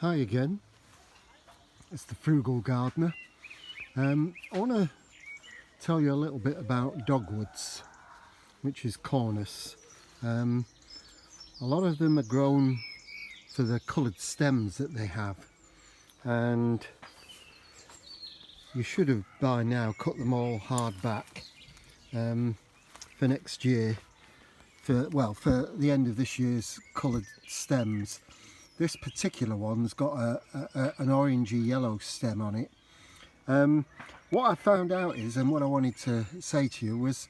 Hi again, it's the Frugal Gardener. I want to tell you a little bit about Dogwoods, which is Cornus. A lot of them are grown for the coloured stems that they have, and you should have by now cut them all hard back for next year, for the end of this year's coloured stems. This particular one's got an orangey yellow stem on it. What I found out is, and what I wanted to say to you was,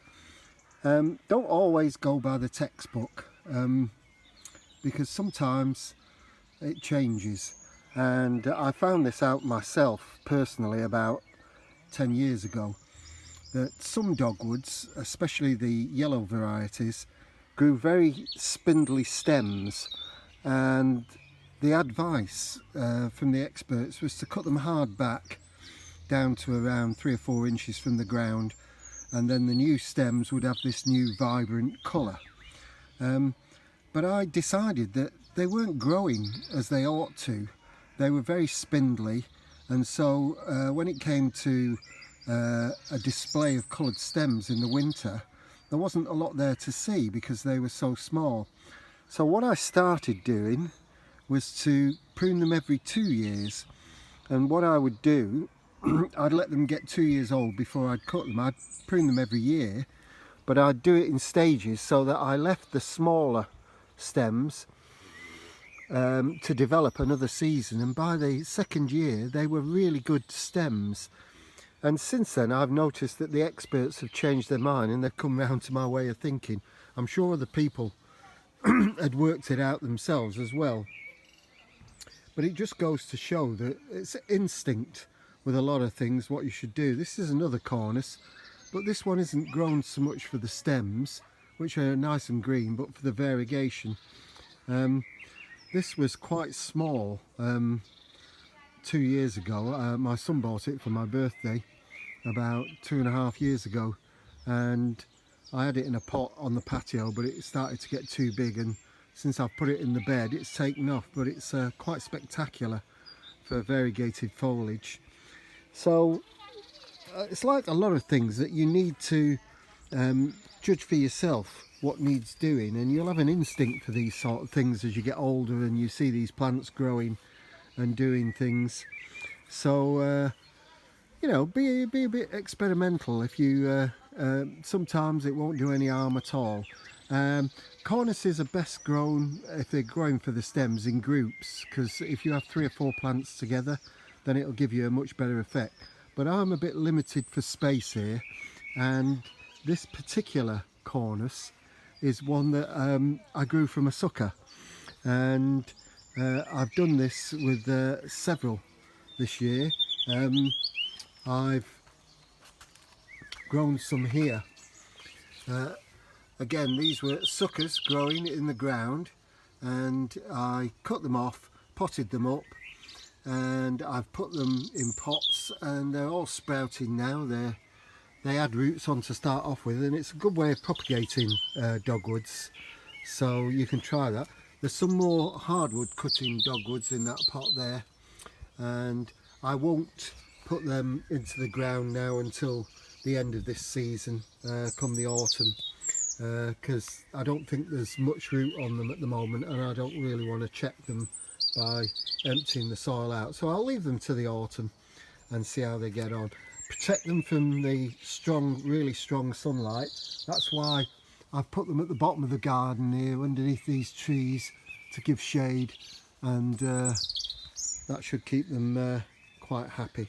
don't always go by the textbook, because sometimes it changes. And I found this out myself personally about 10 years ago, that some dogwoods, especially the yellow varieties, grew very spindly stems, and the advice from the experts was to cut them hard back down to around 3 or 4 inches from the ground, and then the new stems would have this new vibrant colour. But I decided that they weren't growing as they ought to. They were very spindly, and so when it came to a display of coloured stems in the winter, there wasn't a lot there to see because they were so small. So what I started doing was to prune them every 2 years, and what I would do, I'd let them get 2 years old before I'd cut them. I'd prune them every year, but I'd do it in stages so that I left the smaller stems to develop another season, and by the second year they were really good stems. And since then I've noticed that the experts have changed their mind and they've come round to my way of thinking. I'm sure the people had worked it out themselves as well. But it just goes to show that it's instinct with a lot of things what you should do. This is another Cornus, but this one isn't grown so much for the stems, which are nice and green, but for the variegation. This was quite small 2 years ago. My son bought it for my birthday about 2.5 years ago, and I had it in a pot on the patio, but it started to get too big, and since I've put it in the bed it's taken off, but it's quite spectacular for variegated foliage. So it's like a lot of things that you need to judge for yourself what needs doing, and you'll have an instinct for these sort of things as you get older and you see these plants growing and doing things. So you know, be a bit experimental. If you sometimes it won't do any harm at all. Cornuses are best grown if they're growing for the stems in groups, because if you have 3 or 4 plants together, then it'll give you a much better effect. But I'm a bit limited for space here, and this particular Cornus is one that I grew from a sucker, and I've done this with several this year. I've grown some here. Again, these were suckers growing in the ground, and I cut them off, potted them up, and I've put them in pots, and they're all sprouting now. They had roots on to start off with, and it's a good way of propagating dogwoods, so you can try that. There's some more hardwood cutting dogwoods in that pot there, and I won't put them into the ground now until the end of this season, come the autumn, because I don't think there's much root on them at the moment, and I don't really want to check them by emptying the soil out. So I'll leave them to the autumn and see how they get on. Protect them from the strong, really strong sunlight. That's why I've put them at the bottom of the garden here underneath these trees to give shade, and that should keep them quite happy.